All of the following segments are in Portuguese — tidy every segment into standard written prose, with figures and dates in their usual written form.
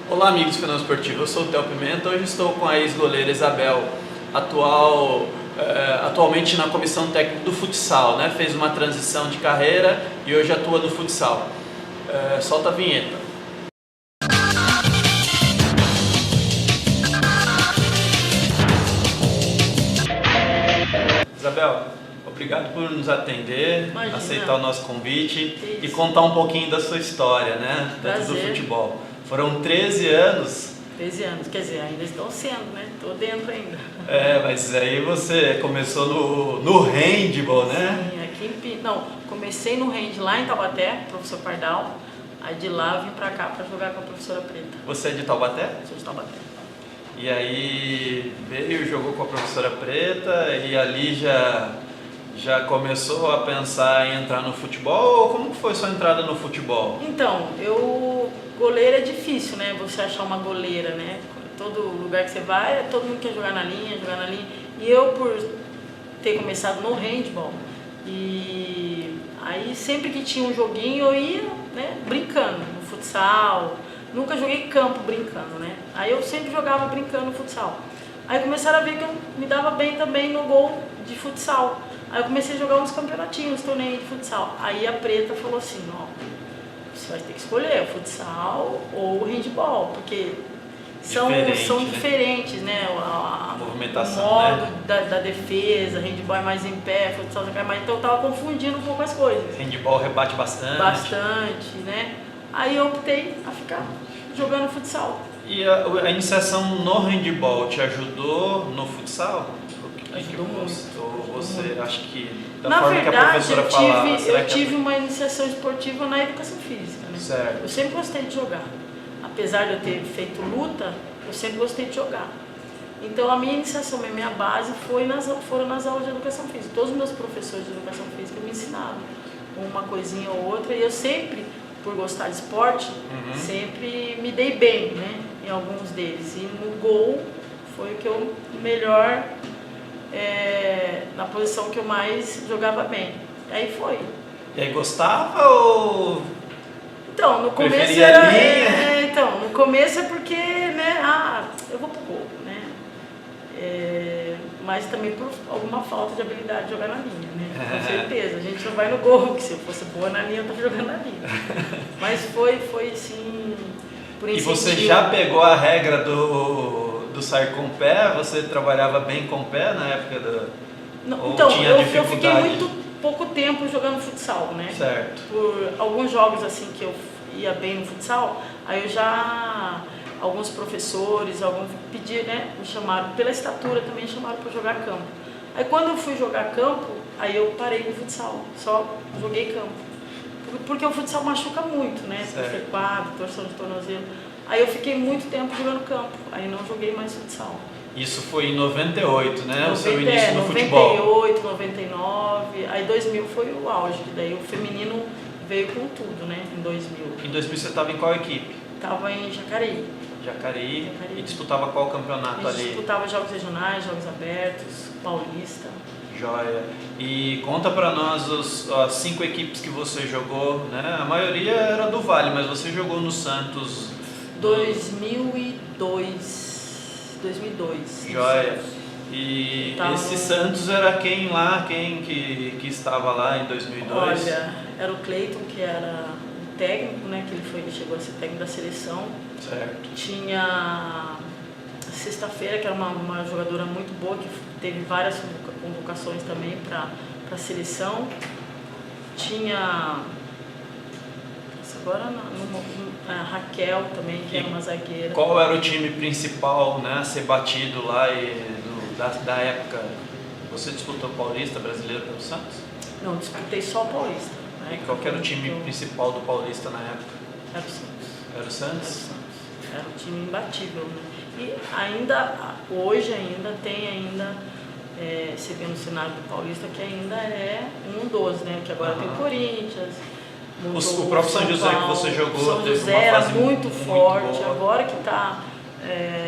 Olá, amigos do Fenômeno Esportivo, eu sou o Theo Pimenta. Hoje estou com a ex-goleira Isabel, atualmente na comissão técnica do futsal, né? Fez uma transição de carreira e hoje atua no futsal. Solta a vinheta. Isabel, obrigado por nos atender, Imagina. aceitar o nosso convite e contar um pouquinho da sua história, né? Dentro do futebol. Foram 13 anos. 13 anos, quer dizer, ainda estão sendo, né? Estou dentro ainda. Mas aí você começou no handball, né? Sim, comecei no hand lá em Taubaté, professor Pardal. Aí de lá vim pra cá pra jogar com a professora Preta. Você é de Taubaté? Sou de Taubaté. E aí veio, jogou com a professora Preta e ali já começou a pensar em entrar no futebol? Ou como foi sua entrada no futebol? Então, goleiro é difícil, né? Você achar uma goleira, né? Todo lugar que você vai, todo mundo quer jogar na linha. E eu, por ter começado no handball, e aí sempre que tinha um joguinho eu ia, né, brincando no futsal. Nunca joguei campo brincando, né? Aí eu sempre jogava brincando no futsal. Aí começaram a ver que eu me dava bem também no gol de futsal. Aí eu comecei a jogar uns campeonatinhos, torneios de futsal. Aí a Preta falou assim, ó, você vai ter que escolher o futsal ou o handball, porque são diferentes, né? A movimentação, o modo, né? da defesa, handball é mais em pé, futsal é mais... Então eu tava confundindo um pouco as coisas. Handball rebate bastante. Bastante, né? Aí eu optei a ficar jogando futsal. E a iniciação no handball te ajudou no futsal? Ajudou muito. Ou você acha que da Na forma verdade, que a professora falava... eu tive uma iniciação esportiva na educação física, né? Certo. Eu sempre gostei de jogar. Apesar de eu ter feito luta, eu sempre gostei de jogar. Então a minha iniciação, a minha base foram nas aulas de educação física. Todos os meus professores de educação física me ensinaram uma coisinha ou outra, e eu sempre, por gostar de esporte, sempre me dei bem, né, em alguns deles. E no gol foi o que eu melhor, na posição que eu mais jogava bem. Aí foi. E aí gostava ou... Então, no começo preferia era... linha? No começo é porque, né, eu vou pro gol, né? Mas também por alguma falta de habilidade de jogar na linha, né? Com certeza. A gente não vai no gol, porque se eu fosse boa na linha, eu tava jogando na linha. Mas foi assim, por incentivo. E você já pegou a regra do sair com o pé? Você trabalhava bem com o pé na época da... Não, então, eu fiquei muito pouco tempo jogando futsal, né? Certo. Por alguns jogos assim que eu ia bem no futsal, aí eu já... Alguns professores, né, me chamaram, pela estatura também chamaram para jogar campo. Aí quando eu fui jogar campo, aí eu parei no futsal, só joguei campo. Porque o futsal machuca muito, né? Torcer quadro, torção de tornozelo. Aí eu fiquei muito tempo jogando campo, aí não joguei mais futsal. Isso foi em 98, né? O seu início no futebol. 98, 99, aí 2000 foi o auge, daí o feminino veio com tudo, né, em 2000. Em 2000 você estava em qual equipe? Estava em Jacareí. Jacareí. E disputava qual campeonato ali? Disputava jogos regionais, jogos abertos, paulista. Joia. E conta pra nós as 5 equipes que você jogou, né? A maioria era do Vale, mas você jogou no Santos... 2002. Joia. E esse Santos era quem lá, que estava lá em 2002? Olha, era o Cleiton, que era o técnico, né? Que ele chegou a ser técnico da seleção. Certo. Tinha a Sexta-feira, que era uma jogadora muito boa, que teve várias convocações também para a seleção. Tinha... Agora a Raquel também, que era uma zagueira. Qual era o time principal, né, a ser batido lá da época? Você disputou Paulista, Brasileiro pelo Santos? Não, disputei só o Paulista. E qual que era o time principal do Paulista na época? Era o Santos. Era o Santos? Era um time imbatível, né? E hoje tem você vê no cenário do Paulista que ainda é um dos, né? Que agora tem o Corinthians. O próprio São José que você jogou São teve José uma era fase muito forte, boa. agora que está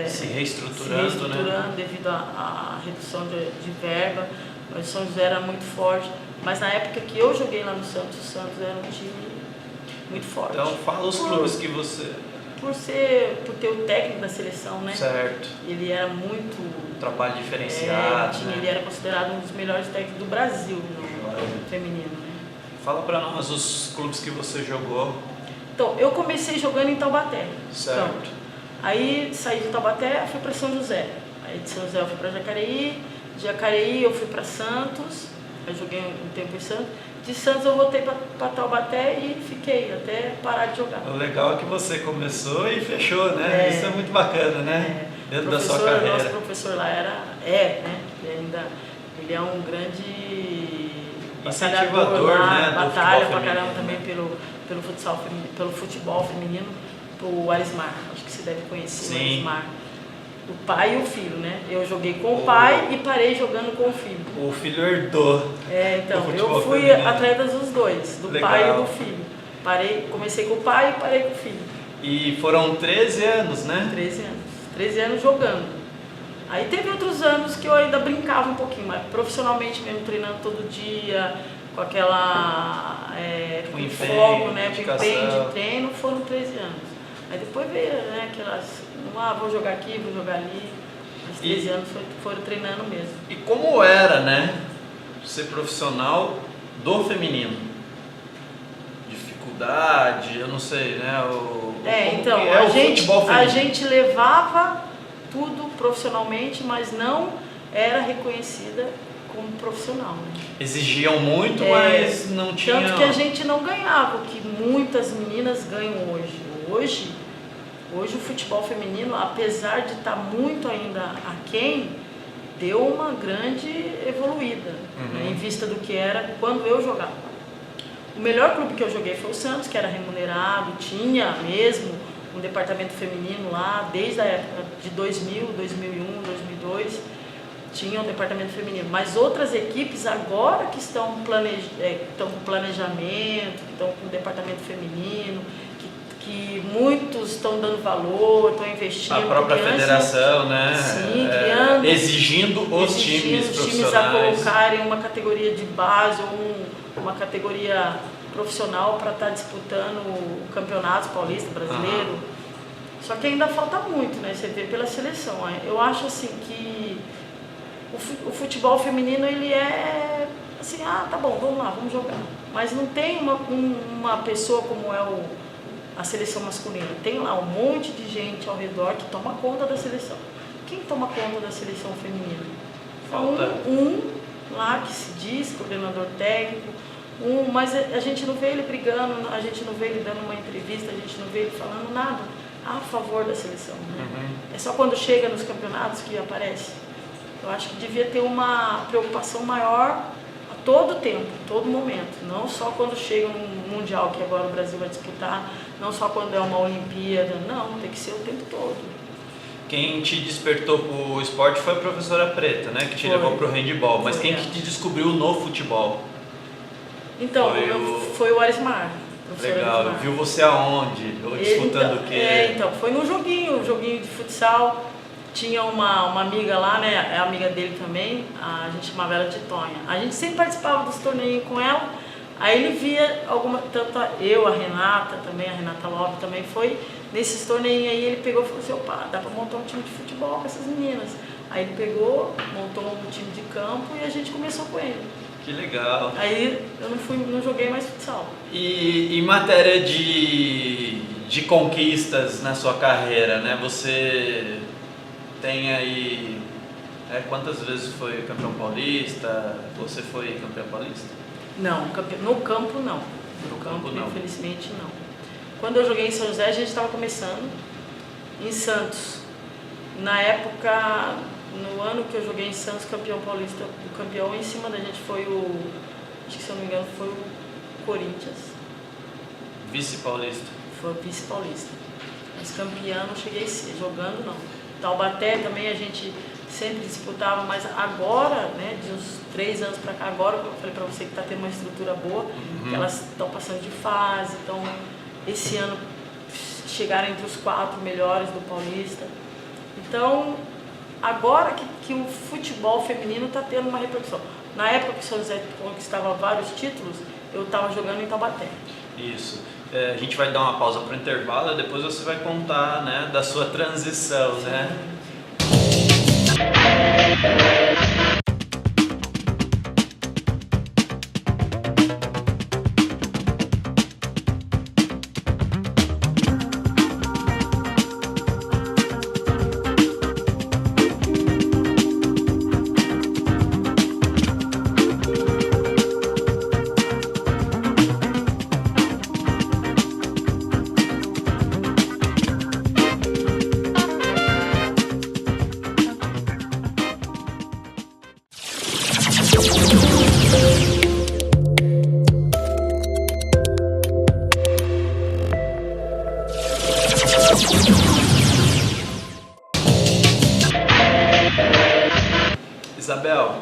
se reestruturando, né? Devido à redução de verba. Mas o São José era muito forte. Mas na época que eu joguei lá no Santos, o Santos era um time muito forte. Então fala os clubes que você... por ter o técnico da seleção, né? Certo. Ele era muito... Trabalho diferenciado, né? Ele era considerado um dos melhores técnicos do Brasil no feminino, né? Fala pra nós os clubes que você jogou. Então, eu comecei jogando em Taubaté. Certo. Então, aí saí de Taubaté, fui para São José. Aí de São José eu fui para Jacareí, de Jacareí eu fui para Santos, eu joguei um tempo em Santos. De Santos eu voltei para Taubaté e fiquei até parar de jogar. O legal é que você começou e fechou, né? Isso é muito bacana, né? Dentro da sua carreira. Nosso professor lá né? Ele é um grande incentivador, né? Batalha pra caramba também pelo futebol feminino, pro Arismar. Acho que você deve conhecer. Sim. O Arismar. O pai e o filho, né? Eu joguei com o pai e parei jogando com o filho. O filho herdou. Então, eu fui feminino. atleta dos dois, do Legal. pai e do filho. Comecei com o pai e parei com o filho. E foram 13 anos, né? 13 anos. 13 anos jogando. Aí teve outros anos que eu ainda brincava um pouquinho, mas profissionalmente mesmo, treinando todo dia, com aquela Com empenho, foco, né? Com dedicação. empenho de treino, foram 13 anos. Aí depois veio, né, aquelas, vou jogar aqui, vou jogar ali. Os 13 anos foram treinando mesmo. E como era, né, ser profissional do feminino? Dificuldade, eu não sei, né? Então, a gente levava tudo profissionalmente, mas não era reconhecida como profissional. Né? Exigiam muito, mas não tinha... Tanto que a gente não ganhava o que muitas meninas ganham hoje. Hoje o futebol feminino, apesar de estar muito ainda aquém, deu uma grande evoluída, né, em vista do que era quando eu jogava. O melhor clube que eu joguei foi o Santos, que era remunerado, tinha mesmo um departamento feminino lá, desde a época de 2000, 2001, 2002, tinha um departamento feminino. Mas outras equipes agora que estão com planejamento, que estão com departamento feminino, que muitos estão dando valor, estão investindo. A própria federação, né? Sim, criando. Exigindo os times profissionais. A colocarem uma categoria de base ou uma categoria profissional para estar disputando o campeonato paulista, brasileiro. Só que ainda falta muito, né? Você vê pela seleção. Eu acho assim que o futebol feminino, ele é assim, tá bom, vamos lá, vamos jogar. Mas não tem uma pessoa como é a seleção masculina. Tem lá um monte de gente ao redor que toma conta da seleção. Quem toma conta da seleção feminina? Falta. Um lá que se diz coordenador técnico, mas a gente não vê ele brigando, a gente não vê ele dando uma entrevista, a gente não vê ele falando nada a favor da seleção. Né? É só quando chega nos campeonatos que aparece. Eu acho que devia ter uma preocupação maior a todo tempo, todo momento. Não só quando chega um Mundial, que agora o Brasil vai disputar, não só quando é uma Olimpíada, não, tem que ser o tempo todo. Quem te despertou pro esporte foi a professora Preta, né? Que te levou pro handball. Mas quem que te descobriu no futebol? Então, foi o Arismar. Legal, Arismar. Viu você aonde? Disputando o quê? Então, foi num joguinho de futsal. Tinha uma amiga lá, né? É amiga dele também, a gente chamava ela de Tonha. A gente sempre participava dos torneios com ela. Aí ele via tanto eu, a Renata também, a Renata Lopes também foi nesses torneios aí, ele pegou e falou assim, opa, dá pra montar um time de futebol com essas meninas. Aí ele pegou, montou um time de campo e a gente começou com ele. Que legal. Aí eu não joguei mais futsal. E em matéria de conquistas na sua carreira, né? Você tem aí... quantas vezes foi campeão paulista? Você foi campeão paulista? Não, no campo não. No campo não. Infelizmente não. Quando eu joguei em São José, a gente estava começando. Em Santos, na época, no ano que eu joguei em Santos, campeão paulista, o campeão em cima da gente foi acho que se eu não me engano, foi o Corinthians. Vice-paulista? Foi o vice-paulista. Mas campeão não cheguei a ser, jogando não. Taubaté também a gente sempre disputava, mas agora, né, de uns 3 anos para cá, agora eu falei para você que está tendo uma estrutura boa, que elas estão passando de fase, então esse ano chegaram entre os 4 melhores do Paulista. Então, agora que o futebol feminino está tendo uma repercussão. Na época que o São José conquistava vários títulos, eu estava jogando em Taubaté. Isso. A gente vai dar uma pausa para o intervalo e depois você vai contar, né, da sua transição, né? Isabel,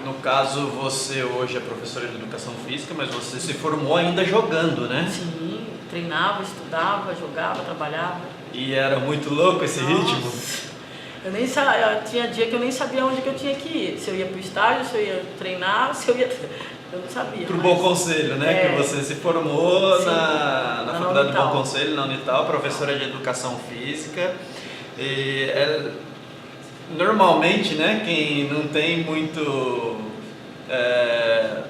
no caso você hoje é professora de educação física, mas você se formou ainda jogando, né? Sim, treinava, estudava, jogava, trabalhava. E era muito louco esse ritmo? Eu nem sabia, tinha dia que eu nem sabia onde que eu tinha que ir. Se eu ia pro estádio, se eu ia treinar, se eu ia... Eu não sabia. Pro Bom Conselho, né? Que você se formou na Faculdade do Bom Conselho, na Unital, professora de educação física. E normalmente, né, quem não tem muito,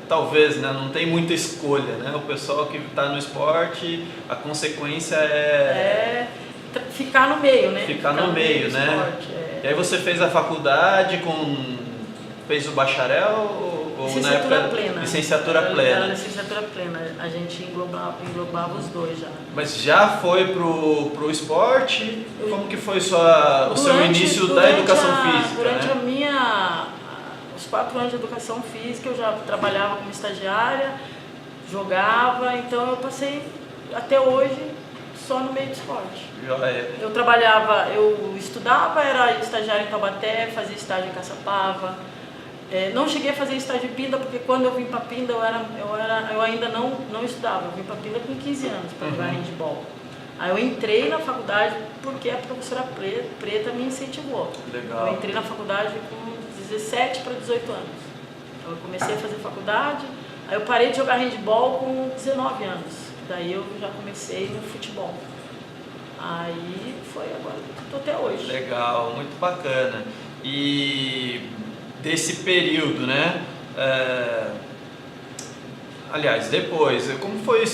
talvez, né, não tem muita escolha, né, o pessoal que está no esporte, a consequência ficar no meio, né? Ficar no meio, né? Esporte, E aí você fez a faculdade, fez o bacharel ou na época plena. Licenciatura plena? Era licenciatura plena, a gente englobava os dois já. Mas já foi pro esporte? Como que foi o seu início da educação física? Durante os 4 anos de educação física eu já trabalhava como estagiária, jogava, então eu passei até hoje só no meio do esporte. Eu estudava, era estagiária em Taubaté, fazia estágio em Caçapava. Não cheguei a fazer estágio em Pinda, porque quando eu vim para Pinda eu ainda não estudava. Eu vim para Pinda com 15 anos para jogar handball. Aí eu entrei na faculdade porque a professora Preta me incentivou. Legal. Eu entrei na faculdade com 17 para 18 anos. Então eu comecei a fazer faculdade, aí eu parei de jogar handball com 19 anos. Daí eu já comecei no futebol. Aí foi agora, estou até hoje. Legal, muito bacana. E desse período, né? Aliás, depois, como foi o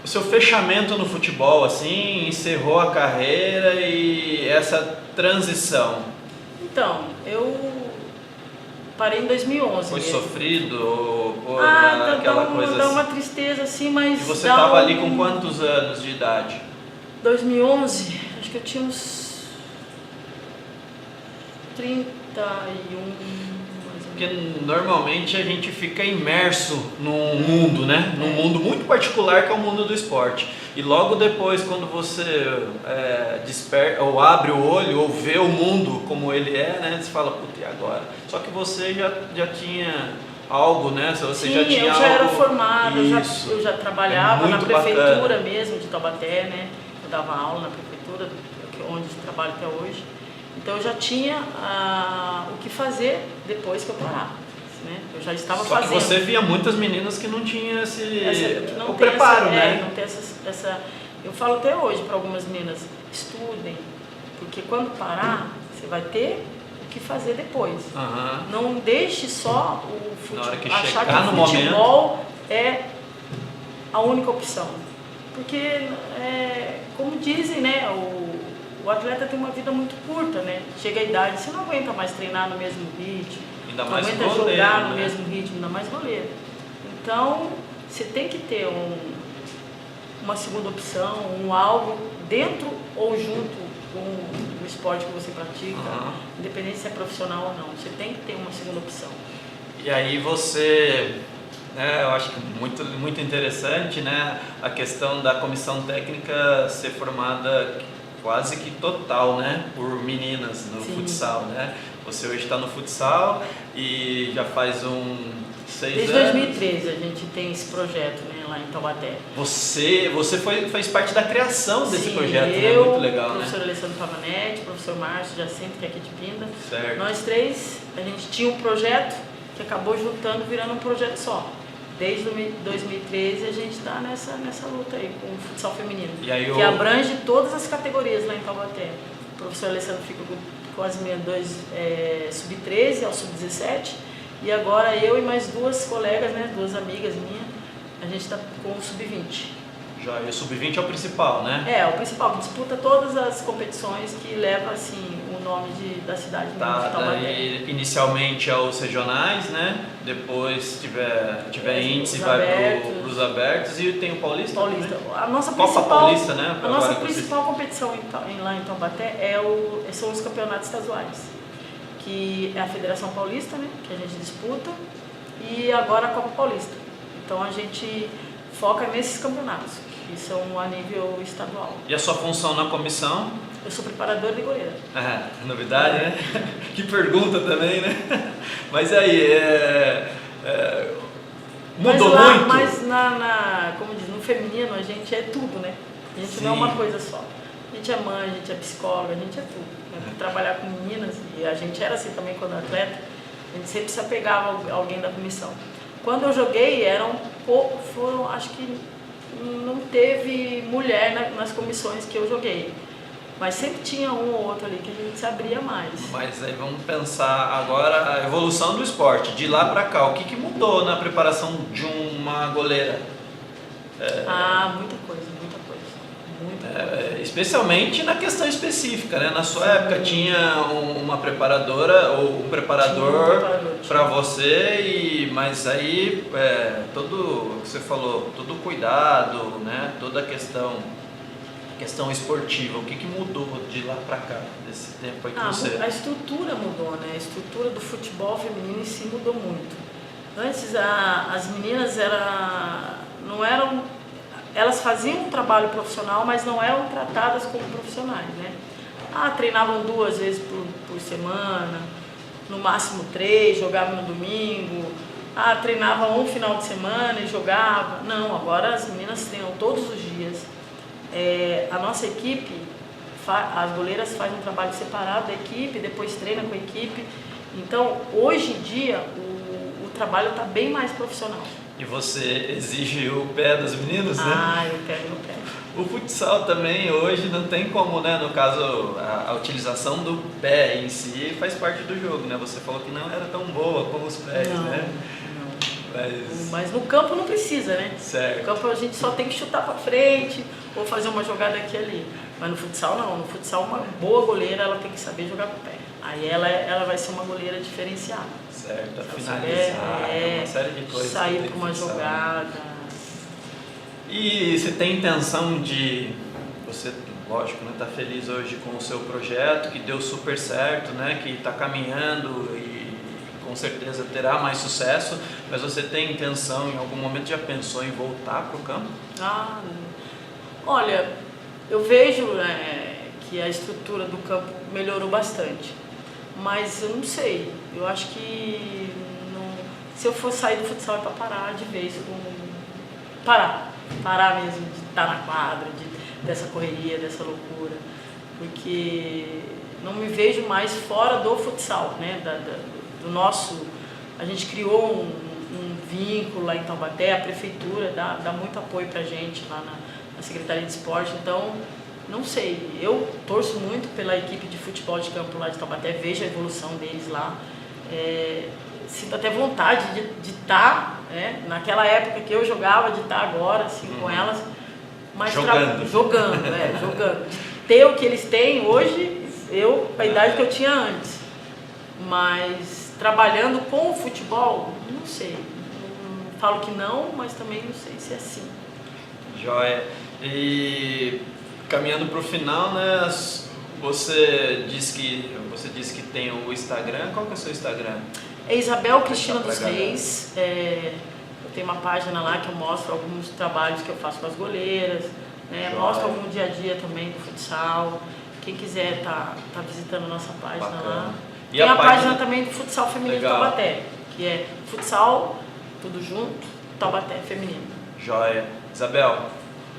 seu fechamento no futebol, assim, encerrou a carreira e essa transição? Então, eu parei em 2011. Foi mesmo. sofrido ou aquela coisa dá assim? uma tristeza assim, mas... E você estava ali com quantos anos de idade? 2011, acho que eu tinha uns 31, Porque normalmente a gente fica imerso num mundo, né? Num mundo muito particular que é o mundo do esporte. E logo depois, quando você desperta, ou abre o olho, ou vê o mundo como ele é, né? Você fala, puta, e agora? Só que você já tinha algo, né? Você já tinha eu já era formada, eu já trabalhava na prefeitura bacana. mesmo de Taubaté, né? Eu dava aula na prefeitura, onde trabalho até hoje. Então eu já tinha o que fazer depois que eu parasse, né? Eu já estava fazendo. Só que você via muitas meninas que não tinham o preparo, né? Não tem eu falo até hoje para algumas meninas, estudem, porque quando parar, você vai ter o que fazer depois. Não deixe só o futebol, achar que o futebol é a única opção. Porque, como dizem, né, o atleta tem uma vida muito curta, né? Chega a idade, você não aguenta mais treinar no mesmo ritmo, não aguenta jogar no mesmo ritmo, ainda mais goleiro. Então, você tem que ter uma segunda opção, algo dentro ou junto com o esporte que você pratica, independente se é profissional ou não. Você tem que ter uma segunda opção. E aí você... eu acho que muito interessante, né? A questão da comissão técnica ser formada quase que total, né? Por meninas no futsal, né? Você hoje está no futsal e já faz 6 anos. Desde 2013 a gente tem esse projeto, né? Lá em Taubaté. Você fez parte da criação desse projeto, né? Muito legal, né? O professor Alessandro Pavanetti, o professor Márcio Jacinto, que é aqui de Pinda. Certo. Nós 3, a gente tinha um projeto que acabou juntando, virando um projeto só. desde 2013 a gente está nessa luta aí com o futsal feminino, E aí que abrange todas as categorias lá em Taubaté. O professor Alessandro fica com as minhas sub-13 ao sub-17, e agora eu e mais duas colegas, né, duas amigas minhas, a gente está com o sub-20. Já, e o sub-20 é o principal, né? É, o principal, disputa todas as competições que levam assim, o nome da cidade de Taubaté. Daí, inicialmente aos regionais, né? Depois tiver índice, vai para os abertos, e tem o Paulista. Paulista. A nossa Copa principal, Paulista, né? A nossa principal competição lá em Taubaté são os campeonatos estaduais, que é a Federação Paulista, né? Que a gente disputa, e agora a Copa Paulista. Então a gente foca nesses campeonatos, que são a nível estadual. E a sua função na comissão? Eu sou preparadora de goleira. Ah, novidade, né? Que pergunta também, né? Mas aí, mudou muito? Mas como diz, no feminino a gente é tudo, né? A gente Sim. não é uma coisa só. A gente é mãe, a gente é psicóloga, a gente é tudo. Né? Trabalhar com meninas, e a gente era assim também quando atleta, a gente sempre se apegava a alguém da comissão. Quando eu joguei, acho que não teve mulher nas comissões que eu joguei. Mas sempre tinha um ou outro ali que a gente se abria mais. Mas aí vamos pensar agora a evolução do esporte, de lá para cá. O que mudou na preparação de uma goleira? Muita coisa. Especialmente na questão específica, né? Na sua época tinha uma preparadora ou um preparador para você, mas aí todo, você falou, todo cuidado, né? Toda a questão esportiva, o que mudou de lá para cá, desse tempo aí que você... A estrutura mudou, né? A estrutura do futebol feminino em si mudou muito. Antes as meninas não eram... Elas faziam um trabalho profissional, mas não eram tratadas como profissionais, né? Treinavam 2 vezes por semana, no máximo 3, jogavam no domingo. Treinavam um final de semana e jogavam. Não, agora as meninas treinam todos os dias. A nossa equipe, as goleiras fazem um trabalho separado da equipe, depois treinam com a equipe. Então, hoje em dia, o trabalho está bem mais profissional. E você exige o pé dos meninos, né? Eu pego no pé. O futsal também hoje não tem como, né? No caso, a utilização do pé em si faz parte do jogo, né? Você falou que não era tão boa como os pés, né? Mas no campo não precisa, né? Certo. No campo a gente só tem que chutar para frente ou fazer uma jogada aqui e ali. Mas no futsal não. No futsal uma boa goleira ela tem que saber jogar com o pé. Aí ela vai ser uma goleira diferenciada. Certo, finalizar, uma série de coisas. Sair para uma jogada. E você tem intenção de... Você, lógico, né, tá feliz hoje com o seu projeto, que deu super certo, né? Que está caminhando e com certeza terá mais sucesso, mas você tem intenção, em algum momento já pensou em voltar para o campo? Olha, eu vejo que a estrutura do campo melhorou bastante, mas eu não sei, eu acho que se eu for sair do futsal é para parar de vez, parar mesmo de estar na quadra, dessa correria, dessa loucura, porque não me vejo mais fora do futsal, né? Do nosso, a gente criou um vínculo lá em Taubaté, a prefeitura dá muito apoio pra gente lá na Secretaria de Esporte, então não sei, eu torço muito pela equipe de futebol de campo lá de Taubaté, vejo a evolução deles lá, sinto até vontade de estar, naquela época que eu jogava, de estar agora assim, com elas, mas jogando, de ter o que eles têm hoje, a idade que eu tinha antes, mas trabalhando com o futebol, não sei, não falo que não, mas também não sei se é assim. Joia. E caminhando para o final, né? Você disse que tem o Instagram. Qual que é o seu Instagram? É Isabel Cristina dos Reis. Eu tenho uma página lá que eu mostro alguns trabalhos que eu faço com as goleiras, né? Mostro algum dia a dia também do futsal. Quem quiser tá visitando a nossa página. Bacana. Lá. E tem a página também do futsal feminino de Taubaté, que é futsal, tudo junto, Taubaté feminino. Joia. Isabel,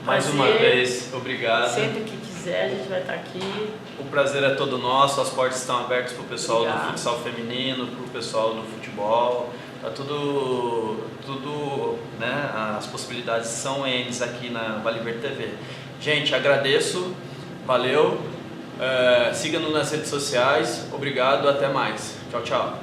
mais uma vez, obrigado. Sempre que quiser, a gente vai estar aqui. O prazer é todo nosso, as portas estão abertas para o pessoal do futsal feminino, para o pessoal do futebol. Tá tudo, né? As possibilidades são N's aqui na Vale Verde TV. Gente, agradeço, valeu, siga-nos nas redes sociais, obrigado, até mais. Tchau, tchau.